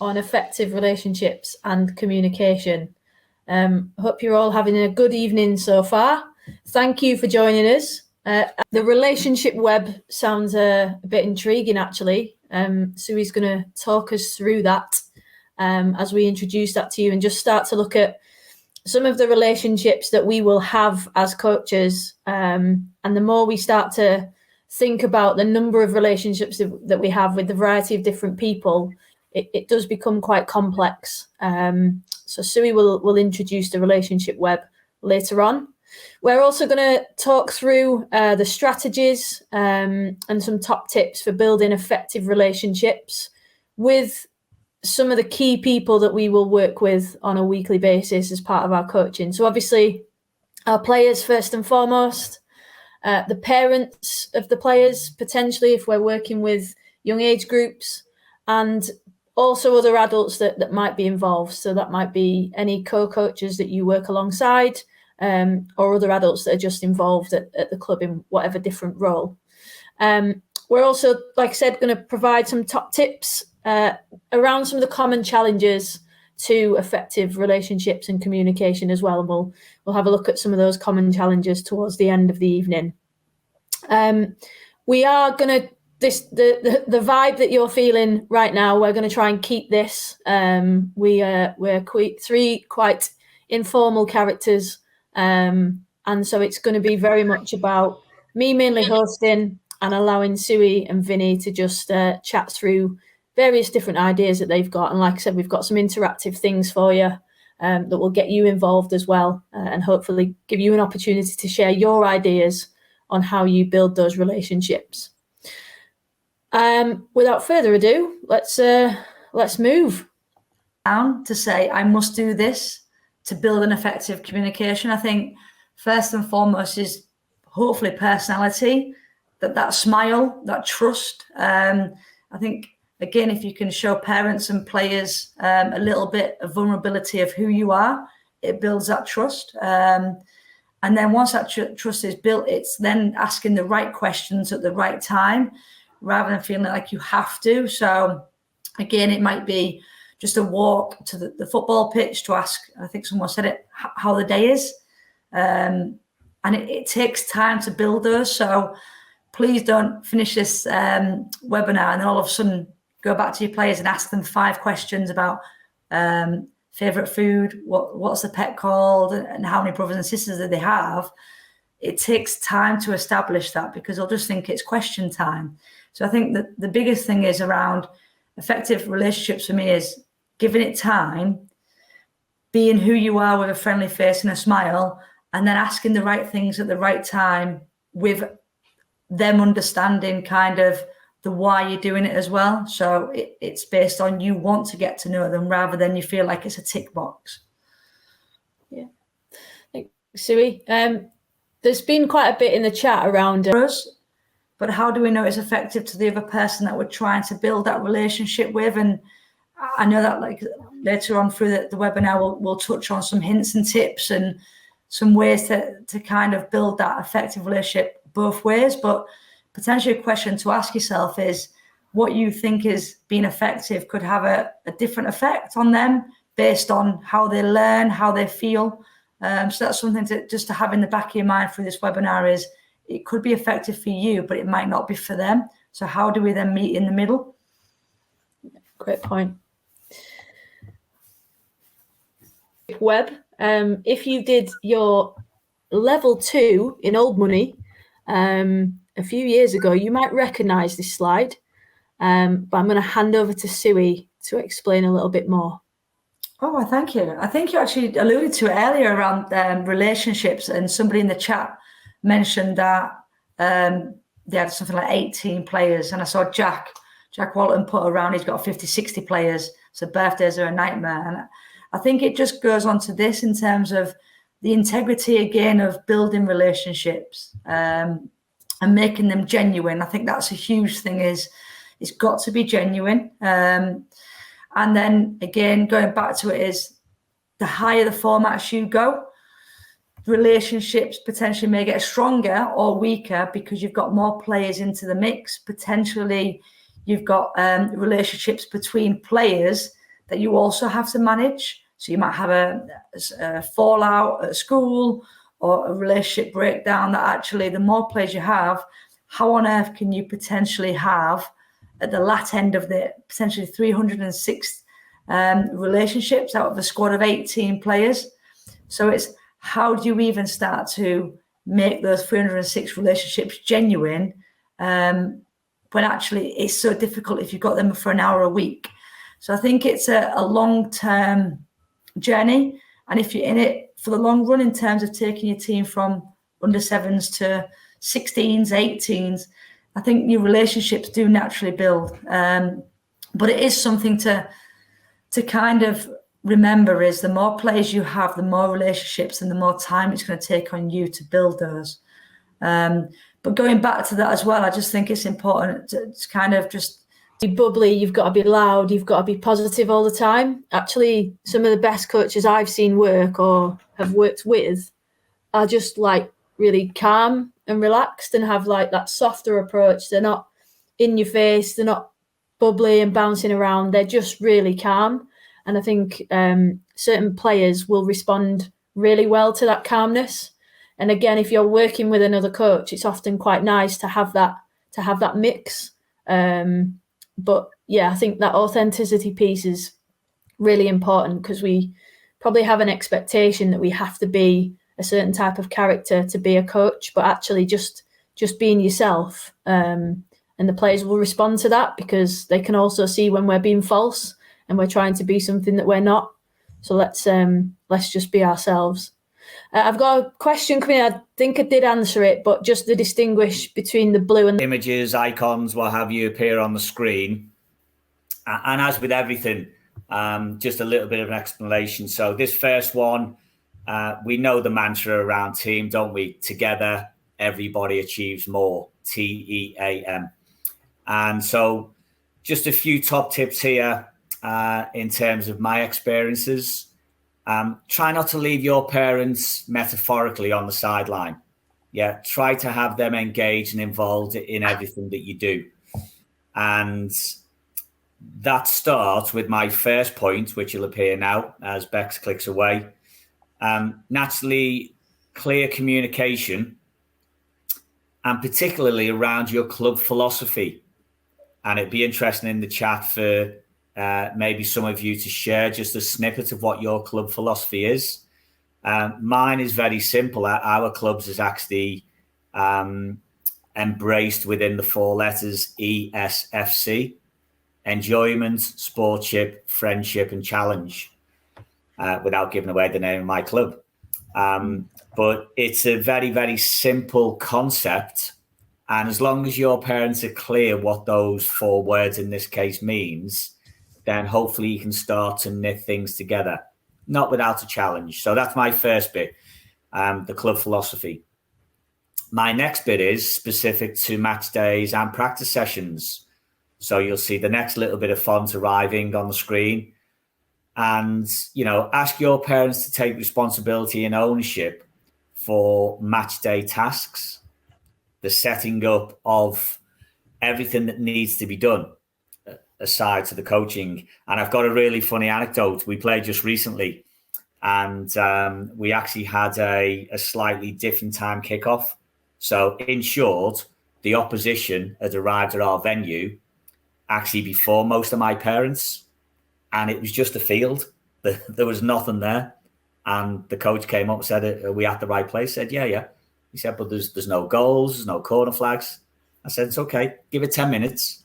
on effective relationships and communication. Hope you're all having a good evening so far. Thank you for joining us. The relationship web sounds a bit intriguing, actually. Suey's going to talk us through that as we introduce that to you and just start to look at some of the relationships that we will have as coaches. And the more we start to think about the number of relationships that we have with the variety of different people, it does become quite complex. So Suey will introduce the relationship web later on. We're also going to talk through the strategies and some top tips for building effective relationships with some of the key people that we will work with on a weekly basis as part of our coaching. So obviously our players first and foremost, the parents of the players, potentially if we're working with young age groups, and also other adults that might be involved. So that might be any co-coaches that you work alongside, or other adults that are just involved at the club in whatever different role. We're also, like I said, going to provide some top tips around some of the common challenges to effective relationships and communication as well. And we'll have a look at some of those common challenges towards the end of the evening. We are going to, the vibe that you're feeling right now, we're going to try and keep this. We're three quite informal characters. And so it's going to be very much about me mainly hosting and allowing Suey and Vinny to just chat through various different ideas that they've got. And like I said, we've got some interactive things for you that will get you involved as well, and hopefully give you an opportunity to share your ideas on how you build those relationships. Without further ado, let's move. Down to say, I must do this to build an effective communication. I think first and foremost is hopefully personality, that smile, that trust. I think, again, if you can show parents and players a little bit of vulnerability of who you are, it builds that trust. And then once that trust is built, it's then asking the right questions at the right time, rather than feeling like you have to. So again, it might be just a walk to the football pitch to ask, I think someone said it, how the day is. And it takes time to build those. So please don't finish this webinar and then all of a sudden go back to your players and ask them 5 questions about favourite food, what's the pet called, and how many brothers and sisters that they have. It takes time to establish that because they'll just think it's question time. So I think that the biggest thing is around effective relationships for me is giving it time, being who you are with a friendly face and a smile, and then asking the right things at the right time with them understanding kind of the why you're doing it as well. So it's based on you want to get to know them rather than you feel like it's a tick box. Yeah. Thanks, Suey. There's been quite a bit in the chat around us, but how do we know it's effective to the other person that we're trying to build that relationship with? And I know that like later on through the webinar, we'll touch on some hints and tips and some ways to kind of build that effective relationship both ways. But potentially a question to ask yourself is what you think is being effective could have a different effect on them based on how they learn, how they feel. So that's something to have in the back of your mind through this webinar is it could be effective for you, but it might not be for them. So how do we then meet in the middle? Great point. Web, if you did your level 2 in old money a few years ago, you might recognize this slide, but I'm going to hand over to Suey to explain a little bit more. Oh, thank you. I think you actually alluded to it earlier around relationships, and somebody in the chat mentioned that they had something like 18 players, and I saw Jack Walton put around, he's got 50, 60 players, so birthdays are a nightmare. And I think it just goes on to this in terms of the integrity, again, of building relationships and making them genuine. I think that's a huge thing, is it's got to be genuine. And then, again, going back to it is the higher the formats you go, relationships potentially may get stronger or weaker because you've got more players into the mix. Potentially, you've got relationships between players that you also have to manage. So you might have a fallout at school or a relationship breakdown, that actually the more players you have, how on earth can you potentially have at the lat end of the potentially 306 relationships out of a squad of 18 players? So it's, how do you even start to make those 306 relationships genuine when actually it's so difficult if you've got them for an hour a week? So I think it's a long-term journey. And if you're in it for the long run in terms of taking your team from under 7s to 16s, 18s, I think your relationships do naturally build. But it is something to kind of remember, is the more players you have, the more relationships and the more time it's going to take on you to build those. But going back to that as well, I just think it's important to kind of just be bubbly, you've got to be loud, you've got to be positive all the time. Actually, some of the best coaches I've seen work or have worked with are just like really calm and relaxed and have like that softer approach. They're not in your face, they're not bubbly and bouncing around, they're just really calm. And I think certain players will respond really well to that calmness. And again, if you're working with another coach, it's often quite nice to have that mix. But yeah, I think that authenticity piece is really important, because we probably have an expectation that we have to be a certain type of character to be a coach, but actually just being yourself, and the players will respond to that, because they can also see when we're being false and we're trying to be something that we're not. So let's just be ourselves. I've got a question coming in. I think I did answer it, but just to distinguish between the blue and images, icons, what have you, appear on the screen. And as with everything, just a little bit of an explanation. So this first one, we know the mantra around team, don't we? Together, everybody achieves more. TEAM. And so just a few top tips here in terms of my experiences. Try not to leave your parents metaphorically on the sideline. Yeah, try to have them engaged and involved in everything that you do. And that starts with my first point, which will appear now as Bex clicks away. Naturally, clear communication, and particularly around your club philosophy. And it'd be interesting in the chat for maybe some of you to share just a snippet of what your club philosophy is. Mine is very simple. Our clubs is actually embraced within the 4 letters ESFC: enjoyment, sportship, friendship, and challenge, without giving away the name of my club. But it's a very, very simple concept. And as long as your parents are clear what those 4 words in this case means, then hopefully you can start to knit things together, not without a challenge. So that's my first bit, the club philosophy. My next bit is specific to match days and practice sessions. So you'll see the next little bit of font arriving on the screen. And, ask your parents to take responsibility and ownership for match day tasks, the setting up of everything that needs to be done, aside to the coaching. And I've got a really funny anecdote. We played just recently, and we actually had a slightly different time kickoff. So in short, the opposition had arrived at our venue actually before most of my parents, and it was just a field. There was nothing there. And the coach came up and said, "Are we at the right place?" I said, yeah. He said, "But there's no goals, there's no corner flags." I said, "It's okay, give it 10 minutes.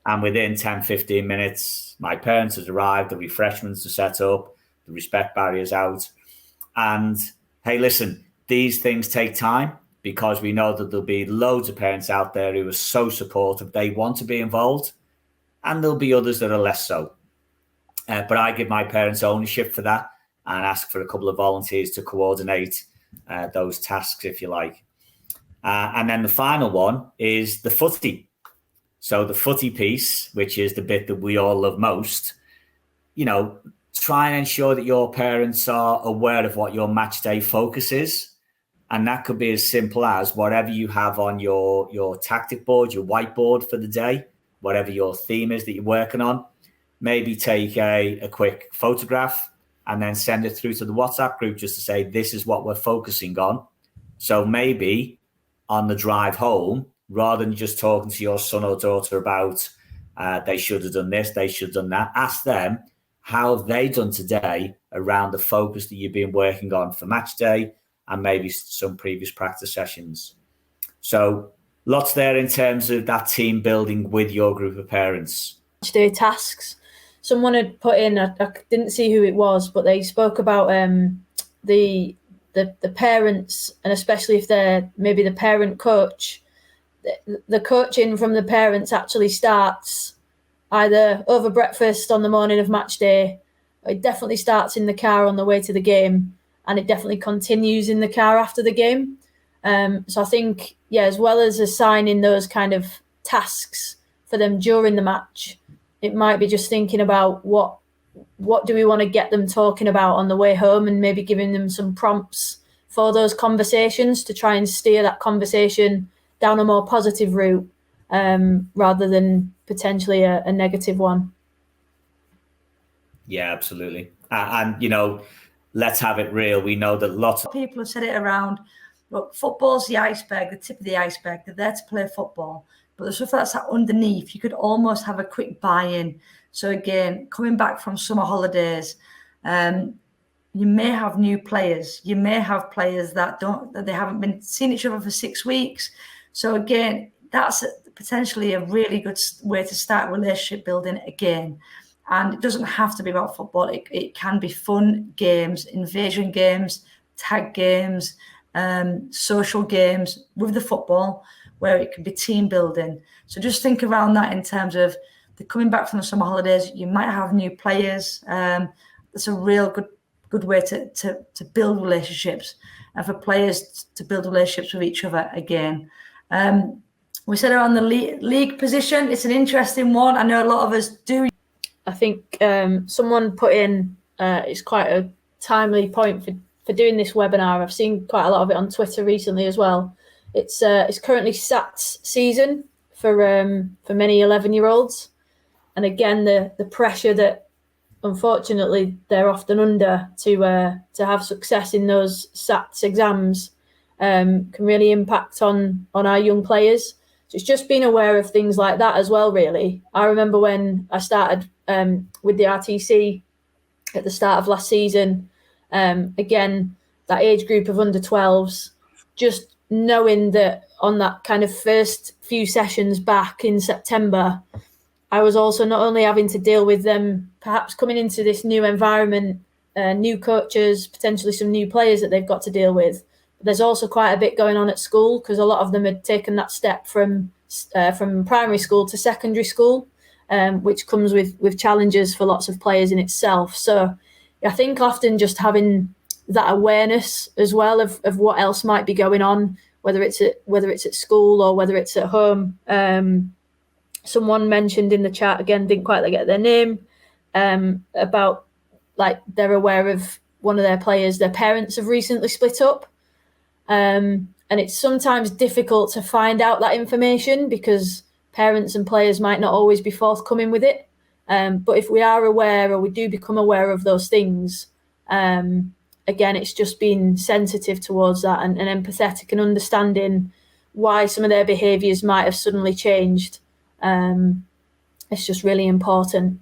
And within 10, 15 minutes, my parents had arrived, the refreshments are set up, the respect barriers out. And hey, listen, these things take time, because we know that there'll be loads of parents out there who are so supportive, they want to be involved, and there'll be others that are less so. But I give my parents ownership for that and ask for a couple of volunteers to coordinate those tasks, if you like. And then the final one is the footy. So the footy piece, which is the bit that we all love most, try and ensure that your parents are aware of what your match day focus is. And that could be as simple as whatever you have on your tactic board, your whiteboard for the day, whatever your theme is that you're working on. maybe take a quick photograph and then send it through to the WhatsApp group just to say, this is what we're focusing on. So maybe on the drive home, rather than just talking to your son or daughter about they should have done this, they should have done that, ask them how have they done today around the focus that you've been working on for match day and maybe some previous practice sessions. So lots there in terms of that team building with your group of parents. Match day tasks. Someone had put in, I didn't see who it was, but they spoke about the parents, and especially if they're maybe the parent coach, the coaching from the parents actually starts either over breakfast on the morning of match day. It definitely starts in the car on the way to the game, and it definitely continues in the car after the game. So I think, as well as assigning those kind of tasks for them during the match, it might be just thinking about what do we want to get them talking about on the way home, and maybe giving them some prompts for those conversations to try and steer that conversation down a more positive route rather than potentially a negative one. Yeah, absolutely. And, let's have it real. We know that lots of people have said it around, look, football's the iceberg, the tip of the iceberg. They're there to play football. But the stuff that's underneath, you could almost have a quick buy-in. So again, coming back from summer holidays, you may have new players. You may have players that they haven't been seeing each other for 6 weeks. So again, that's potentially a really good way to start relationship building again. And it doesn't have to be about football. It can be fun games, invasion games, tag games, social games with the football, where it can be team building. So just think around that in terms of the coming back from the summer holidays. You might have new players. That's a real good way to build relationships, and for players to build relationships with each other again. We said around the league position. It's an interesting one. I know a lot of us do. I think someone put in, it's quite a timely point for doing this webinar. I've seen quite a lot of it on Twitter recently as well. It's currently SATs season for many 11-year-olds, and again the pressure that unfortunately they're often under to have success in those SATs exams can really impact on our young players. So it's just being aware of things like that as well, really. I remember when I started with the RTC at the start of last season, again, that age group of under 12s, just knowing that on that kind of first few sessions back in September, I was also not only having to deal with them perhaps coming into this new environment, new coaches, potentially some new players that they've got to deal with. But there's also quite a bit going on at school, because a lot of them had taken that step from primary school to secondary school, which comes with challenges for lots of players in itself. So I think often just having that awareness as well of what else might be going on, whether it's at school or whether it's at home. Someone mentioned in the chat, again, didn't quite get their name, about like they're aware of one of their players, their parents have recently split up. And it's sometimes difficult to find out that information because parents and players might not always be forthcoming with it. But if we are aware, or we do become aware of those things, again, it's just being sensitive towards that and empathetic and understanding why some of their behaviours might have suddenly changed. It's just really important.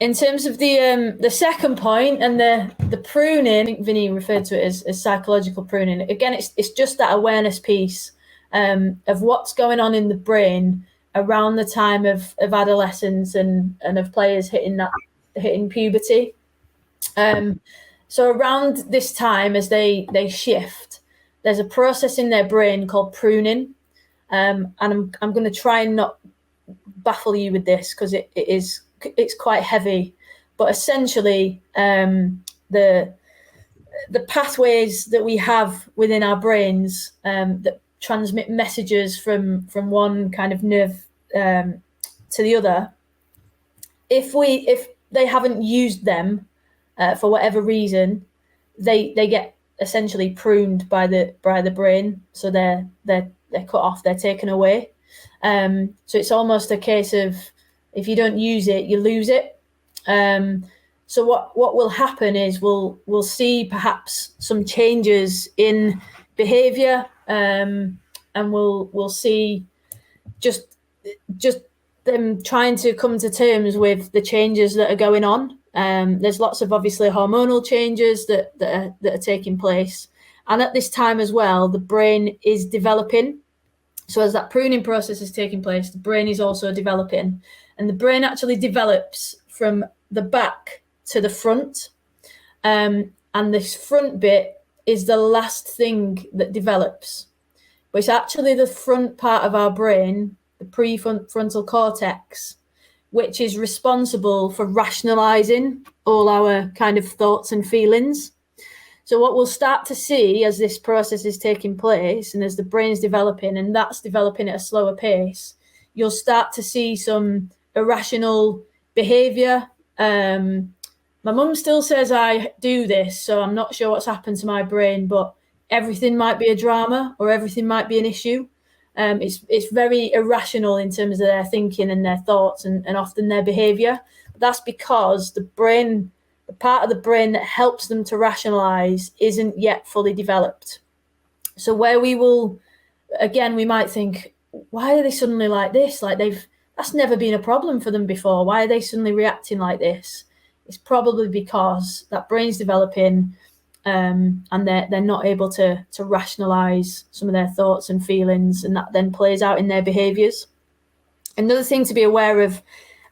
In terms of the second point and the pruning, I think Vinny referred to it as psychological pruning. Again, it's just that awareness piece of what's going on in the brain around the time of adolescence and of players hitting puberty. So around this time, as they shift, there's a process in their brain called pruning. And I'm going to try and not baffle you with this because it's quite heavy, but essentially the pathways that we have within our brains that transmit messages from one kind of nerve to the other, if they haven't used them for whatever reason, they get essentially pruned by the brain, so they're cut off, they're taken away. So it's almost a case of If you don't use it, you lose it. So what will happen is we'll see perhaps some changes in behaviour, and we'll see just them trying to come to terms with the changes that are going on. There's lots of obviously hormonal changes that are taking place, and at this time as well, the brain is developing. So as that pruning process is taking place, the brain is also developing, and the brain actually develops from the back to the front, and this front bit is the last thing that develops. But it's actually the front part of our brain, the prefrontal cortex, which is responsible for rationalizing all our kind of thoughts and feelings. So what we'll start to see as this process is taking place and as the brain's developing, and that's developing at a slower pace, you'll start to see some irrational behavior. My mum still says I do this, so I'm not sure what's happened to my brain, but everything might be a drama or everything might be an issue. It's very irrational in terms of their thinking and their thoughts and often their behaviour. That's because the brain, the part of the brain that helps them to rationalise, isn't yet fully developed. So where we will, again, we might think, why are they suddenly like this? Like that's never been a problem for them before. Why are they suddenly reacting like this? It's probably because that brain's developing, and they're not able to rationalise some of their thoughts and feelings, and that then plays out in their behaviours. Another thing to be aware of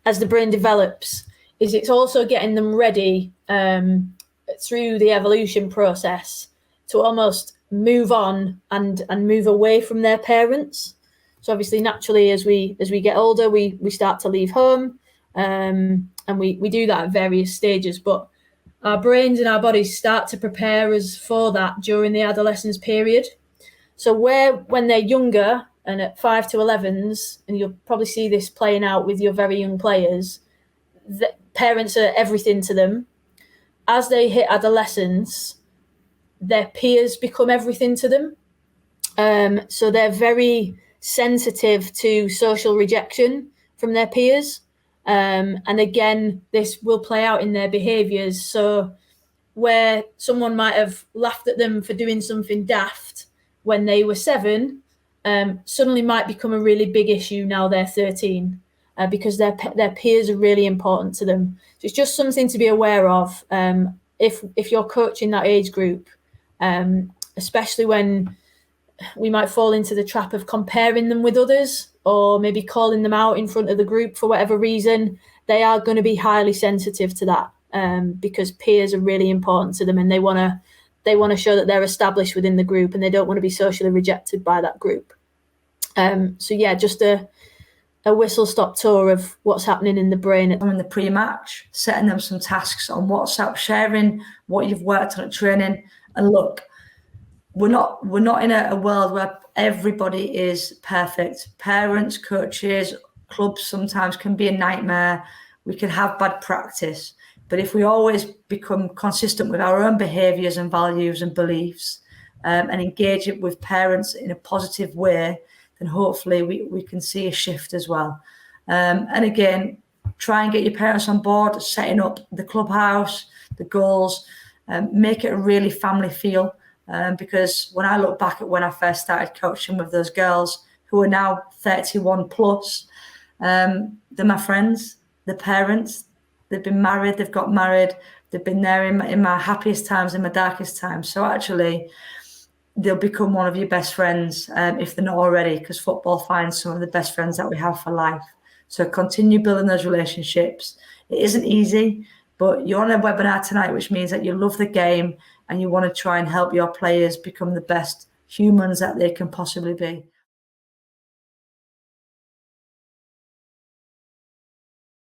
as the brain develops is it's also getting them ready through the evolution process to almost move on and move away from their parents. So obviously, naturally, as we get older, we start to leave home, and we do that at various stages. But our brains and our bodies start to prepare us for that during the adolescence period. So when they're younger and at 5 to 11s, and you'll probably see this playing out with your very young players, the parents are everything to them. As they hit adolescence, their peers become everything to them. So they're very sensitive to social rejection from their peers. And again, this will play out in their behaviours. So where someone might have laughed at them for doing something daft when they were 7, suddenly might become a really big issue now they're 13, because their peers are really important to them. So it's just something to be aware of if you're coaching that age group, especially when we might fall into the trap of comparing them with others, or maybe calling them out in front of the group for whatever reason. They are going to be highly sensitive to that, because peers are really important to them, and they want to show that they're established within the group, and they don't want to be socially rejected by that group. So yeah, just a whistle-stop tour of what's happening in the brain. In the pre-match, setting them some tasks on WhatsApp, sharing what you've worked on at training. And look, we're not in a world where everybody is perfect. Parents, coaches, clubs sometimes can be a nightmare. We can have bad practice. But if we always become consistent with our own behaviours and values and beliefs, and engage it with parents in a positive way, then hopefully we can see a shift as well. And again, try and get your parents on board, setting up the clubhouse, the goals, make it a really family feel. Because when I look back at when I first started coaching with those girls who are now 31 plus, they're my friends, they're parents, they've been married, they've got married, they've been there in my happiest times, in my darkest times. So actually, they'll become one of your best friends if they're not already, because football finds some of the best friends that we have for life. So continue building those relationships. It isn't easy, but you're on a webinar tonight, which means that you love the game and you want to try and help your players become the best humans that they can possibly be.